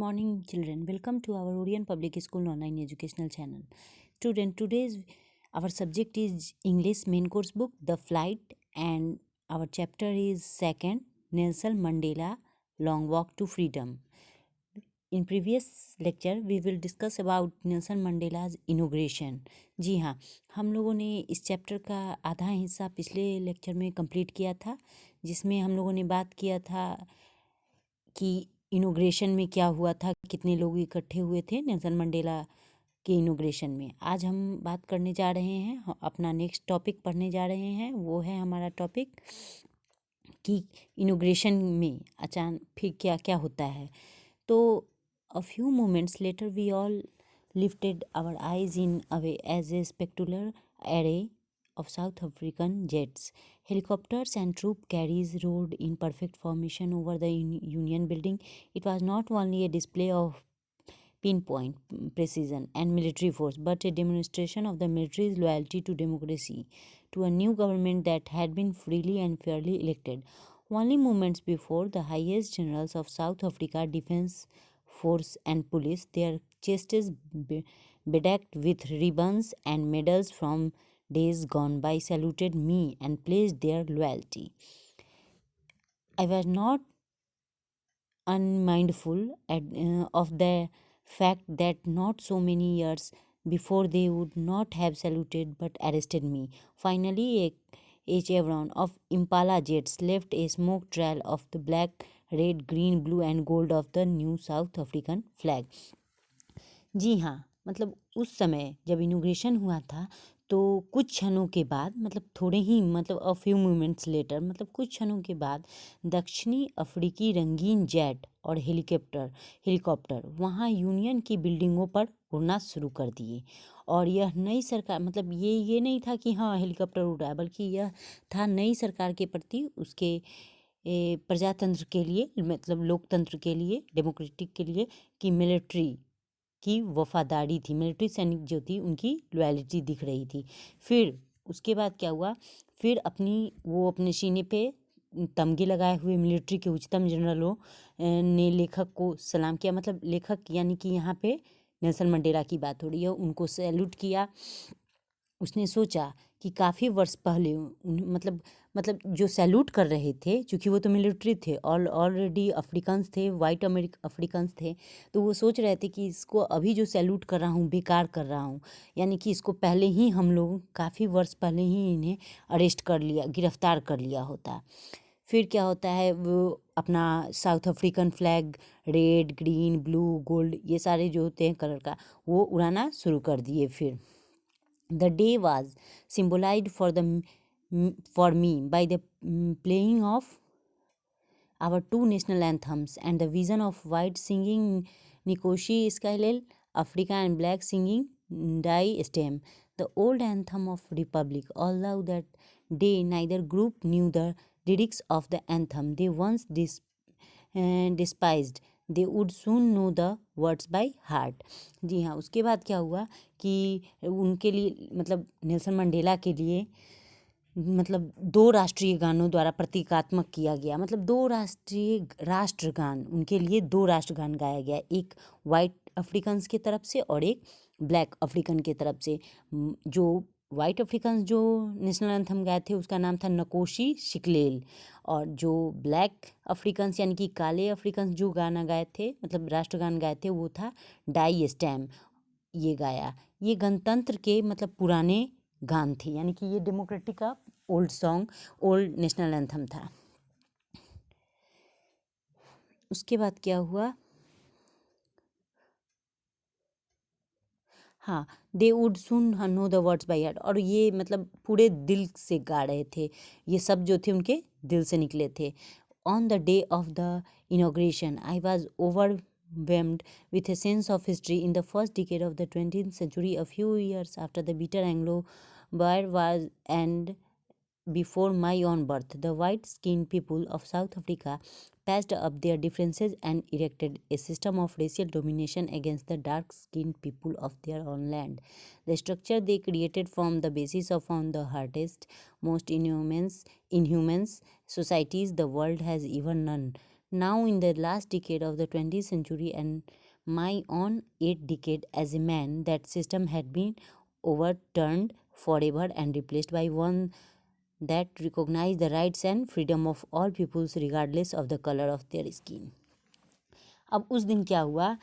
Morning children, welcome to our Orion Public School online educational channel. Student, today's our subject is English main course book The Flight, and our chapter is second, Nelson Mandela Long Walk to Freedom. In previous lecture we will discuss about Nelson Mandela's inauguration. जी हाँ, हम लोगों ने इस chapter का आधा हिस्सा पिछले लेक्चर में कंप्लीट किया था, जिसमें हम लोगों ने बात किया था कि इनोग्रेशन में क्या हुआ था, कितने लोग इकट्ठे हुए थे नेल्सन मंडेला के इनोग्रेशन में. आज हम बात करने जा रहे हैं, अपना नेक्स्ट टॉपिक पढ़ने जा रहे हैं. वो है हमारा टॉपिक कि इनोग्रेशन में अचानक फिर क्या क्या होता है. तो a few moments later we all lifted our eyes in away as a spectacular array of South African jets, helicopters and troop carriers roared in perfect formation over the Union building. It was not only a display of pinpoint precision and military force, but a demonstration of the military's loyalty to democracy, to a new government that had been freely and fairly elected. Only moments before, the highest generals of South Africa Defence Force and Police, their chests bedecked with ribbons and medals from days gone by, saluted me and pledged their loyalty. I was not unmindful of the fact that not so many years before they would not have saluted but arrested me. Finally, a chevron of Impala jets left a smoke trail of the black, red, green, blue and gold of the new South African flag. जी हाँ, मतलब उस समय जब inauguration हुआ था तो कुछ क्षणों के बाद, मतलब थोड़े ही, मतलब अ फ्यू मोमेंट्स लेटर, मतलब कुछ क्षणों के बाद दक्षिणी अफ्रीकी रंगीन जेट और हेलीकॉप्टर वहाँ यूनियन की बिल्डिंगों पर उड़ना शुरू कर दिए. और यह नई सरकार, मतलब ये नहीं था कि हाँ हेलीकॉप्टर उड़ रहा है, बल्कि यह था नई सरकार के प्रति उसके प्रजातंत्र के लिए, मतलब लोकतंत्र के लिए, डेमोक्रेटिक के लिए, कि मिलिट्री की वफादारी थी, मिलिट्री सैनिक जो थी उनकी लॉयल्टी दिख रही थी. फिर उसके बाद क्या हुआ, फिर अपने सीने पे तमगे लगाए हुए मिलिट्री के उच्चतम जनरलों ने लेखक को सलाम किया. मतलब लेखक यानी कि यहाँ पे नेल्सन मंडेला की बात हो रही है, उनको सैल्यूट किया. उसने सोचा कि काफ़ी वर्ष पहले मतलब जो सैल्यूट कर रहे थे, क्योंकि वो तो मिलिट्री थे और ऑलरेडी अफ्रीकन्स थे, वाइट अफ्रीकन्स थे, तो वो सोच रहे थे कि इसको अभी जो सैल्यूट कर रहा हूँ बेकार कर रहा हूँ, यानी कि इसको पहले ही हम लोग काफ़ी वर्ष पहले ही इन्हें अरेस्ट कर लिया, गिरफ्तार कर लिया होता. फिर क्या होता है, वो अपना south African flag red, green, blue, gold, ये सारे जो होते हैं कलर का, वो उड़ाना शुरू कर दिए. फिर the day was symbolized for me by the playing of our two national anthems and the vision of white singing Nkosi Sikelel, Africa, and black singing Die Stem, the old anthem of Republic. Although that day neither group knew the lyrics of the anthem they once despised, they would soon know the words by heart. जी हाँ, उसके बाद क्या हुआ कि उनके लिए, मतलब नेल्सन मंडेला के लिए, मतलब दो राष्ट्रीय गानों द्वारा प्रतीकात्मक किया गया. मतलब दो राष्ट्रगान, उनके लिए दो राष्ट्रगान गाया गया, एक वाइट अफ्रीकन्स की तरफ से और एक ब्लैक अफ्रीकन की तरफ से. जो वाइट अफ्रीकन्स जो नेशनल एंथम गाए थे उसका नाम था नकोशी शिकलेल, और जो ब्लैक अफ्रीकन्स यानी कि काले अफ्रीकन्स जो गाना गाए थे, मतलब राष्ट्रगान गाए थे, वो था डाई स्टैम. ये गाया, ये गणतंत्र के मतलब पुराने गान थे, यानी कि ये डेमोक्रेटिक का old song, old national anthem था. उसके बाद क्या हुआ, हाँ, they would soon no the words by heart, और ये मतलब पूरे दिल से गा रहे थे, ये सब जो थे उनके दिल से निकले थे. On the day of the inauguration I was overwhelmed with a sense of history. In the first decade of the 20th century, a few years after the bitter Anglo-Boer War and before my own birth, the white-skinned people of South Africa patched up their differences and erected a system of racial domination against the dark-skinned people of their own land. The structure they created formed the basis of one of the hardest, most inhuman societies the world has ever known. Now, in the last decade of the 20th century and my own 8th decade as a man, that system had been overturned forever and replaced by one that recognized the rights and freedom of all peoples regardless of the color of their skin. अब उस दिन क्या हुआ,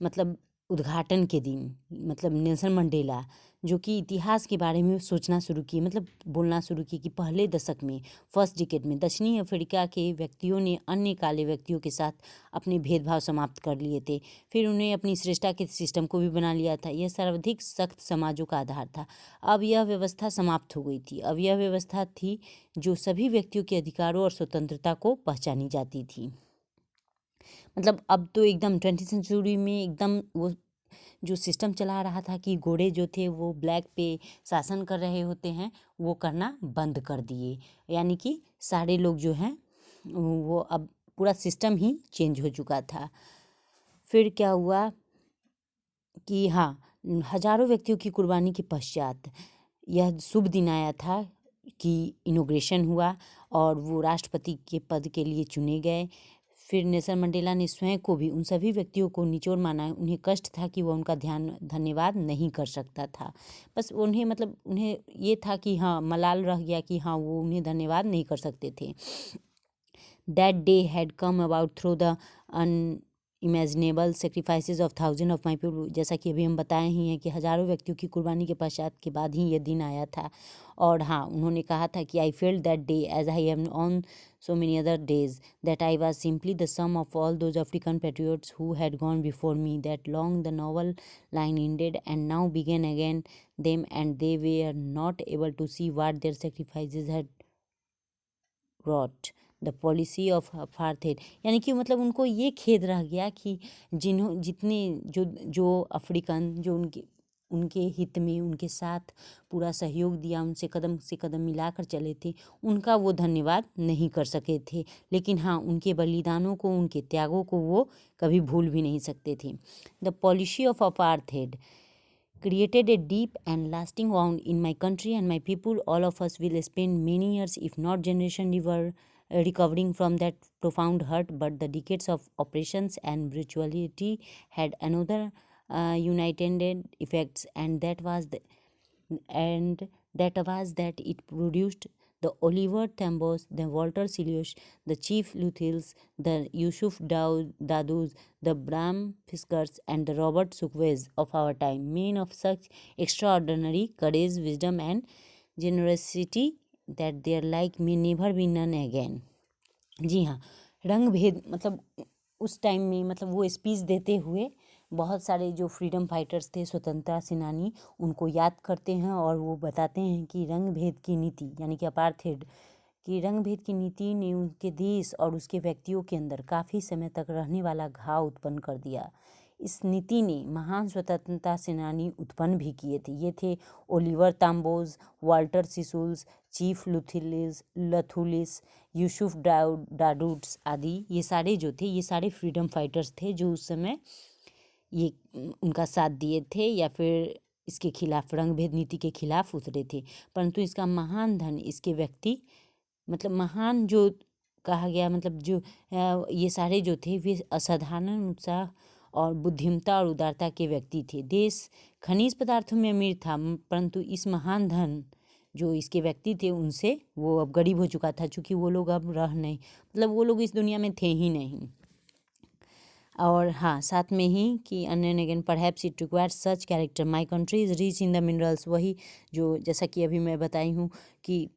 मतलब उद्घाटन के दिन, मतलब नेल्सन मंडेला जो कि इतिहास के बारे में सोचना शुरू किए, मतलब बोलना शुरू किए कि पहले दशक में, फर्स्ट डिकेड में दक्षिणी अफ्रीका के व्यक्तियों ने अन्य काले व्यक्तियों के साथ अपने भेदभाव समाप्त कर लिए थे। फिर उन्हें अपनी श्रेष्ठता के सिस्टम को भी बना लिया था। यह सर्वाधिक सख्त समाजों का आधार था। अब यह व्यवस्था समाप्त हो गई थी। अब यह व्यवस्था थी जो सभी व्यक्तियों के अधिकारों और स्वतंत्रता को पहचानी जाती थी। मतलब अब तो एकदम 20th सेंचुरी में एकदम वो जो सिस्टम चला रहा था कि घोड़े जो थे वो ब्लैक पे शासन कर रहे होते हैं, वो करना बंद कर दिए। यानी कि सारे लोग जो हैं वो अब पूरा सिस्टम ही चेंज हो चुका था। फिर क्या हुआ कि हाँ, हजारों व्यक्तियों की कुर्बानी के पश्चात यह शुभ दिन आया था कि इनॉग्रेशन हुआ और वो राष्ट्रपति के पद के लिए चुने गए। फिर नेल्सन मंडेला ने स्वयं को भी उन सभी व्यक्तियों को निचोड़ माना। उन्हें कष्ट था कि वो उनका धन्यवाद नहीं कर सकता था। बस उन्हें, मतलब उन्हें ये था कि हाँ, मलाल रह गया कि हाँ, वो उन्हें धन्यवाद नहीं कर सकते थे। That day had come about through the unimaginable sacrifices of thousands of my people। जैसा कि अभी हम बताए ही हैं कि हजारों व्यक्तियों की कुर्बानी के पश्चात के बाद ही यह दिन आया था। और हाँ, उन्होंने कहा था कि I felt that day as I have on so many other days that I was simply the sum of all those African patriots who had gone before me, that long the novel line ended and now began again them, and they were not able to see what their sacrifices had wrought the policy of apartheid. यानी कि मतलब उनको ये खेद रह गया कि जितने जो अफ्रीकन जो उनके हित में उनके साथ पूरा सहयोग दिया, उनसे कदम से कदम मिलाकर चले थे, उनका वो धन्यवाद नहीं कर सके थे। लेकिन हाँ, उनके बलिदानों को, उनके त्यागों को वो कभी भूल भी नहीं सकते थे। The policy of apartheid created a deep and lasting wound in my country and my people. All of us will spend many years, if not generations, recovering from that profound hurt. But the decades of oppressions and brutality had another united effects, and that it produced the Oliver Thambos, the Walter Silius, the Chief Luthils, the Yusuf Dadus, the Bram Fiskars, and the Robert Sukwes of our time, men of such extraordinary courage, wisdom, and generosity that their like may never be known again। जी हाँ, रंग भेद, मतलब उस time में, मतलब वो speech देते हुए बहुत सारे जो फ्रीडम फाइटर्स थे, स्वतंत्रता सेनानी, उनको याद करते हैं और वो बताते हैं कि रंग भेद की नीति, यानी कि अपार्थाइड कि रंग भेद की नीति ने उनके देश और उसके व्यक्तियों के अंदर काफ़ी समय तक रहने वाला घाव उत्पन्न कर दिया। इस नीति ने महान स्वतंत्रता सेनानी उत्पन्न भी किए थे। ये थे ओलिवर ताम्बोज, वाल्टर सिसुल्स, चीफ लथुलिस, यूसुफ डाडूट्स आदि। ये सारे जो थे, ये सारे फ्रीडम फाइटर्स थे जो उस समय ये उनका साथ दिए थे या फिर इसके खिलाफ, रंग भेद नीति के खिलाफ उतरे थे। परंतु इसका महान धन इसके व्यक्ति, मतलब महान जो कहा गया, मतलब जो ये सारे जो थे वे असाधारण उत्साह और बुद्धिमत्ता और उदारता के व्यक्ति थे। देश खनिज पदार्थों में अमीर था, परंतु इस महान धन जो इसके व्यक्ति थे उनसे वो अब गरीब हो चुका था, चूँकि वो लोग अब रह नहीं, मतलब वो लोग इस दुनिया में थे ही नहीं। और हाँ, साथ में ही कि अनन again perhaps it requires such character, my country is rich in the minerals. वही जो जैसा कि अभी मैं बताई हूँ कि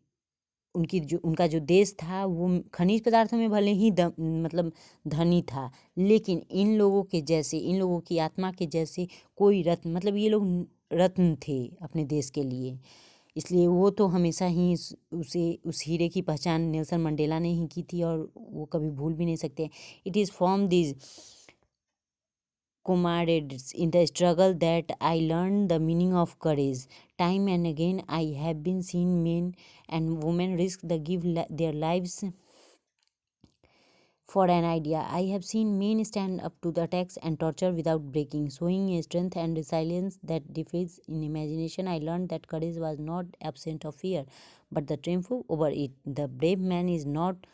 उनका जो देश था वो खनिज पदार्थों में भले ही मतलब धनी था, लेकिन इन लोगों के जैसे, इन लोगों की आत्मा के जैसे कोई रत्न, मतलब ये लोग रत्न थे अपने देश के लिए। इसलिए वो तो हमेशा ही उस हीरे की पहचान नेल्सन मंडेला ने ही की थी और वो कभी भूल भी नहीं सकते। It is from this comrades in the struggle that I learned the meaning of courage. Time and again I have been seen men and women risk the their lives for an idea. I have seen men stand up to the attacks and torture without breaking, showing a strength and resilience that defies in imagination. I learned that courage was not absent of fear, but the triumph over it. The brave man is not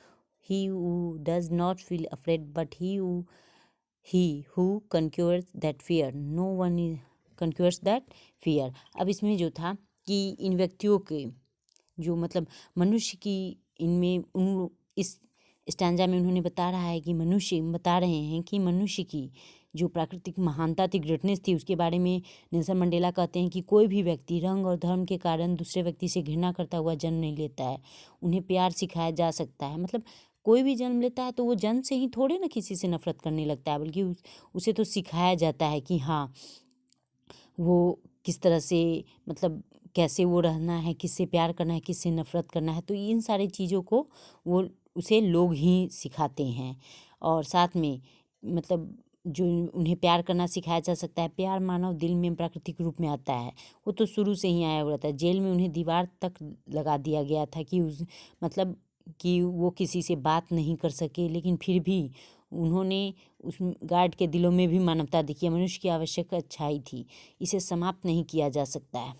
he who does not feel afraid, but he who conquers that fear. No one is conquers that fear. अब इसमें जो था कि इन व्यक्तियों के जो मतलब मनुष्य की इनमें उन इस स्टैंजा में उन्होंने बता रहा है कि मनुष्य बता रहे हैं कि मनुष्य की जो प्राकृतिक महानता थी, ग्रेटनेस थी, उसके बारे में नेल्सन मंडेला कहते हैं कि कोई भी व्यक्ति रंग और धर्म के कारण दूसरे व्यक्ति से घृणा करता हुआ जन्म नहीं लेता है। उन्हें प्यार सिखाया जा सकता है। मतलब कोई भी जन्म लेता है तो वो जन्म से ही थोड़े ना किसी से नफरत करने लगता है, बल्कि उसे तो सिखाया जाता है कि हाँ वो किस तरह से मतलब कैसे वो रहना है, किससे प्यार करना है, किससे नफरत करना है। तो इन सारी चीज़ों को वो उसे लोग ही सिखाते हैं। और साथ में मतलब जो उन्हें प्यार करना सिखाया जा सकता है। प्यार मानव दिल में प्राकृतिक रूप में आता है, वो तो शुरू से ही आया हुआ था। जेल में उन्हें दीवार तक लगा दिया गया था कि उस मतलब कि वो किसी से बात नहीं कर सके, लेकिन फिर भी उन्होंने उस गार्ड के दिलों में भी मानवता दिखी। मनुष्य की आवश्यक अच्छाई थी, इसे समाप्त नहीं किया जा सकता है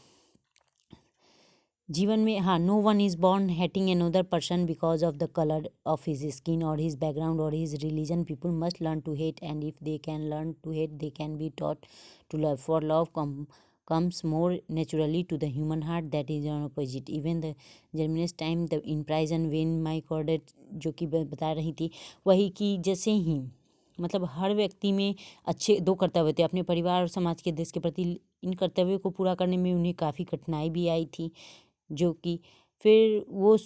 जीवन में। हाँ, no one is born hating another person because of the colour of his skin और हिज बैकग्राउंड और his religion. People must learn to hate, and if they can learn to hate they can be taught to love, for love comes more naturally to the human heart that is an opposite. Even the germinus time the in prison when my Cordet जो कि बता रही थी वही कि जैसे ही मतलब हर व्यक्ति में अच्छे दो कर्तव्य थे, अपने परिवार और समाज के देश के प्रति। इन कर्तव्यों को पूरा करने में उन्हें काफ़ी कठिनाई भी आई थी, जो कि फिर वो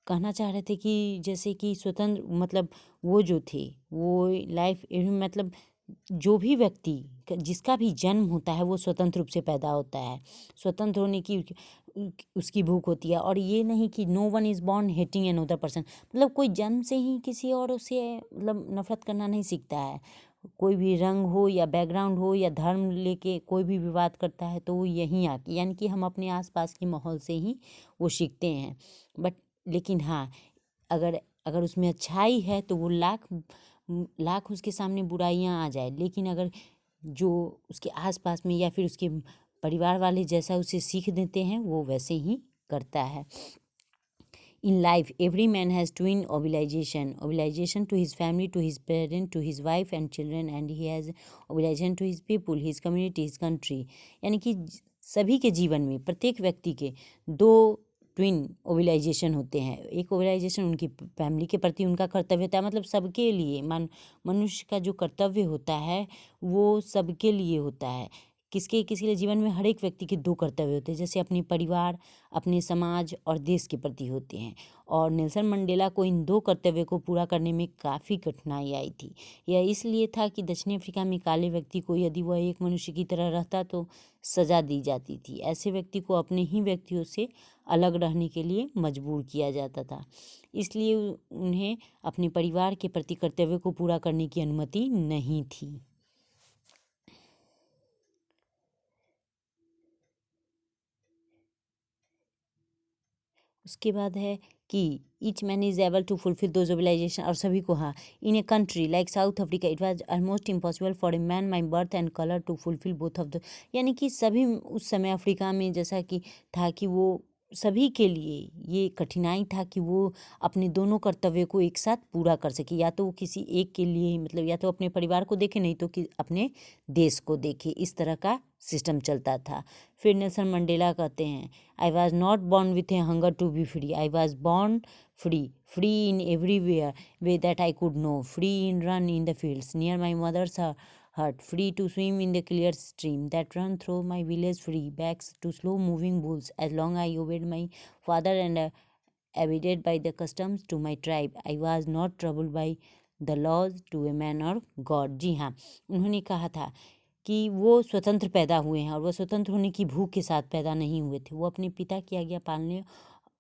कहना चाह रहे थे कि जैसे कि स्वतंत्र मतलब वो जो थे वो लाइफ मतलब जो भी व्यक्ति जिसका भी जन्म होता है वो स्वतंत्र रूप से पैदा होता है, स्वतंत्र होने की उसकी भूख होती है। और ये नहीं कि no one is born hating an other person, मतलब कोई जन्म से ही किसी और से मतलब नफरत करना नहीं सीखता है। कोई भी रंग हो या बैकग्राउंड हो या धर्म लेके कोई भी विवाद करता है तो वो यहीं आके यानी कि हम अपने आसपास के माहौल से ही वो सीखते हैं। बट लेकिन हाँ, अगर अगर उसमें अच्छाई है तो वो लाख लाख उसके सामने बुराइयां आ जाए, लेकिन अगर जो उसके आसपास में या फिर उसके परिवार वाले जैसा उसे सीख देते हैं वो वैसे ही करता है। In life, every man has twin obligation to his family, to his parent, to his wife and children, and he has obligation to his people, his community, his country. यानी कि सभी के जीवन में प्रत्येक व्यक्ति के दो ट्विन ओबिलाइजेशन होते हैं। एक ओबिलाइजेशन उनकी फैमिली के प्रति उनका कर्तव्य होता है, मतलब सबके लिए मनुष्य का जो कर्तव्य होता है वो सबके लिए होता है। किसके लिए जीवन में हर एक व्यक्ति के दो कर्तव्य होते हैं, जैसे अपने परिवार, अपने समाज और देश के प्रति होते हैं। और नेल्सन मंडेला को इन दो कर्तव्यों को पूरा करने में काफ़ी कठिनाई आई थी। यह इसलिए था कि दक्षिण अफ्रीका में काले व्यक्ति को यदि वह एक मनुष्य की तरह रहता तो सज़ा दी जाती थी। ऐसे व्यक्ति को अपने ही व्यक्तियों से अलग रहने के लिए मजबूर किया जाता था, इसलिए उन्हें अपने परिवार के प्रति कर्तव्य को पूरा करने की अनुमति नहीं थी। उसके बाद है कि each man is able to fulfil those obligation, और सभी को हाँ। In a country like South Africa it was almost impossible for a man my birth and colour to fulfil both of the, यानी कि सभी उस समय अफ्रीका में जैसा कि था कि वो सभी के लिए ये कठिनाई था कि वो अपने दोनों कर्तव्यों को एक साथ पूरा कर सके। या तो वो किसी एक के लिए ही मतलब या तो अपने परिवार को देखे, नहीं तो कि अपने देश को देखे, इस तरह का सिस्टम चलता था। फिर नेल्सन मंडेला कहते हैं I was not born with a hunger to be free. I was born free in every way that I could know, free in run in the fields near my mother's hut, free to swim in the clear stream that run through my village, free backs to slow moving bulls. As long I obeyed my father and abided by the customs to my tribe, I was not troubled by the laws to a man or God. जी हाँ, उन्होंने कहा था कि वो स्वतंत्र पैदा हुए हैं और वो स्वतंत्र होने की भूख के साथ पैदा नहीं हुए थे। वो अपने पिता की आज्ञा पालने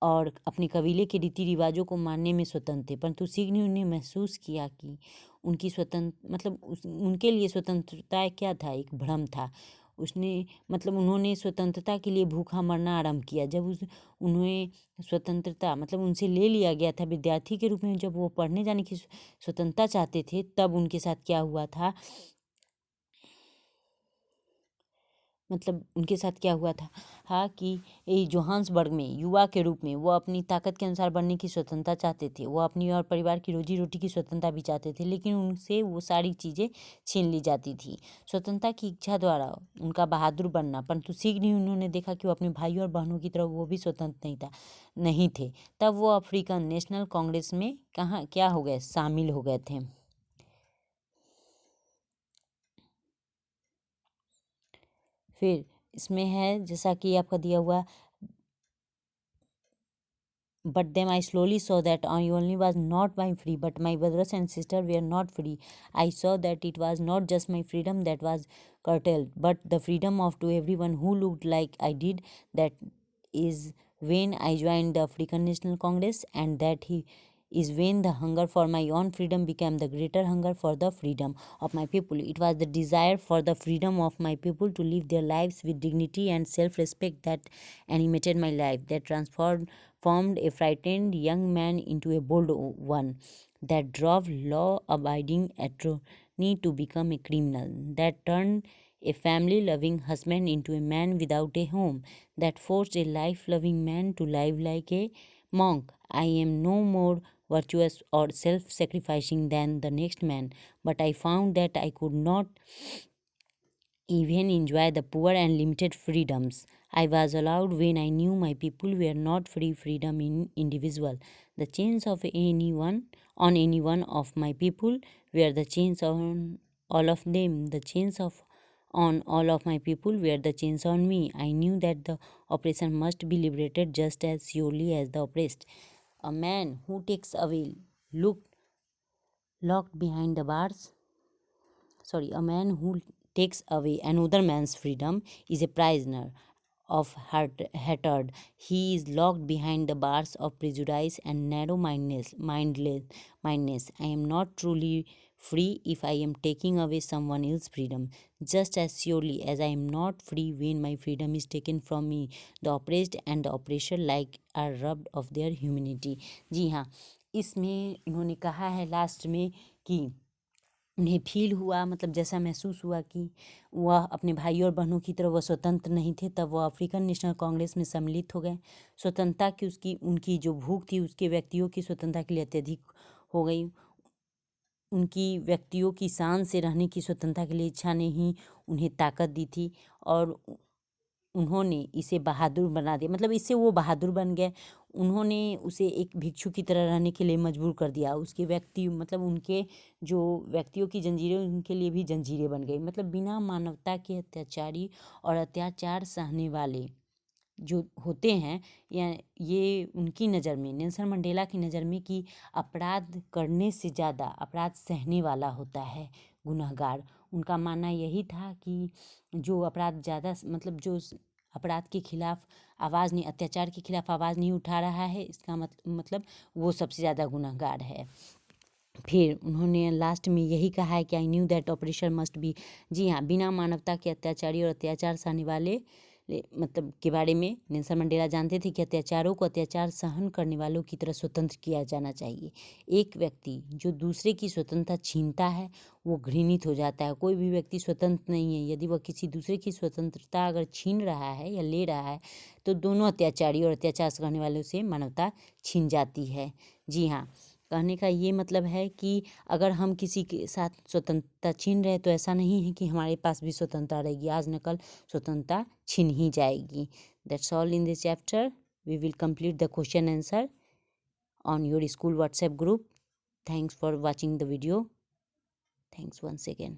और अपने कबीले के रीति रिवाजों को मानने में स्वतंत्र थे, परंतु शीघ्र ही उन्हें महसूस किया कि उनकी स्वतंत्र मतलब उनके लिए स्वतंत्रता क्या था, एक भ्रम था। उसने मतलब उन्होंने स्वतंत्रता के लिए भूखा मरना आरंभ किया। जब उन्हें स्वतंत्रता मतलब उनसे ले लिया गया था विद्यार्थी के रूप में, जब वो पढ़ने जाने की स्वतंत्रता चाहते थे, तब उनके साथ क्या हुआ था मतलब उनके साथ क्या हुआ था, हाँ, कि ये जोहान्सबर्ग में युवा के रूप में वो अपनी ताकत के अनुसार बढ़ने की स्वतंत्रता चाहते थे। वो अपनी और परिवार की रोजी रोटी की स्वतंत्रता भी चाहते थे, लेकिन उनसे वो सारी चीज़ें छीन ली जाती थी स्वतंत्रता की इच्छा द्वारा उनका बहादुर बनना। परंतु शीघ्र ही उन्होंने देखा कि वो अपने भाइयों और बहनों की तरह वो भी स्वतंत्र नहीं थे। तब वो अफ्रीकन नेशनल कांग्रेस में कहाँ क्या हो गए, शामिल हो गए थे। फिर इसमें है जैसा कि आपका दिया हुआ, but then I slowly saw that I only was not my free, but my brothers and sisters were not free. I saw that it was not just my freedom that was curtailed, but the freedom of to everyone who looked like I did. That is when I joined the African National Congress, and that he is when the hunger for my own freedom became the greater hunger for the freedom of my people. It was the desire for the freedom of my people to live their lives with dignity and self-respect that animated my life, that transformed a frightened young man into a bold one, that drove law-abiding attorney to become a criminal, that turned a family-loving husband into a man without a home, that forced a life-loving man to live like a monk. I am no more virtuous or self-sacrificing than the next man, but I found that I could not even enjoy the poor and limited freedoms I was allowed when I knew my people were not free freedom in individual. The chains of any one of my people were the chains on all of them. The chains of on all of my people were the chains on me. I knew that the oppressor must be liberated just as surely as the oppressed. A man who takes away looked locked behind the bars a man who takes away another man's freedom is a prisoner of hatred. He is locked behind the bars of prejudice and narrow mindedness. I am not truly free if I am taking away someone else's freedom, just as surely as I am not free when my freedom is taken from me. The oppressed and the oppressor like are robbed of their humanity. जी हाँ, इसमें इन्होंने कहा है last में कि उन्हें feel हुआ, मतलब जैसा महसूस हुआ कि वह अपने भाई और बहनों की तरह वह स्वतंत्र नहीं थे। तब वह अफ्रीकन नेशनल कांग्रेस में सम्मिलित हो गए। स्वतंत्रता की उनकी जो भूख थी उसके व्यक्तियों की स्वतंत्रता के लिए अत्यधिक हो गई। उनकी व्यक्तियों की शान से रहने की स्वतंत्रता के लिए इच्छा ने ही उन्हें ताकत दी थी और उन्होंने इसे बहादुर बना दिया, मतलब इससे वो बहादुर बन गए। उन्होंने उसे एक भिक्षु की तरह रहने के लिए मजबूर कर दिया। उसके व्यक्ति मतलब उनके जो व्यक्तियों की जंजीरें उनके लिए भी जंजीरें बन गई। मतलब बिना मानवता के अत्याचारी और अत्याचार सहने वाले जो होते हैं, या ये उनकी नज़र में, नेल्सन मंडेला की नज़र में, कि अपराध करने से ज़्यादा अपराध सहने वाला होता है गुनहगार। उनका मानना यही था कि जो अपराध ज़्यादा मतलब जो अपराध के खिलाफ आवाज़ नहीं, अत्याचार के खिलाफ आवाज़ नहीं उठा रहा है, इसका मतलब वो सबसे ज़्यादा गुनहगार है। फिर उन्होंने लास्ट में यही कहा है कि I knew that operation must be. जी हाँ, बिना मानवता के अत्याचारी और अत्याचार सहने वाले मतलब के बारे में नेल्सन मंडेला जानते थे कि अत्याचारों को अत्याचार सहन करने वालों की तरह स्वतंत्र किया जाना चाहिए। एक व्यक्ति जो दूसरे की स्वतंत्रता छीनता है वो घृणित हो जाता है। कोई भी व्यक्ति स्वतंत्र नहीं है। यदि वह किसी दूसरे की स्वतंत्रता अगर छीन रहा है या ले रहा है तो दोनों अत्याचारी और अत्याचार करने वालों से मानवता छीन जाती है। जी हाँ, कहने का ये मतलब है कि अगर हम किसी के साथ स्वतंत्रता छीन रहे तो ऐसा नहीं है कि हमारे पास भी स्वतंत्रता रहेगी। आज न कल स्वतंत्रता छीन ही जाएगी। That's all in this chapter. We will complete the question answer on your school WhatsApp group. Thanks for watching the video. Thanks once again.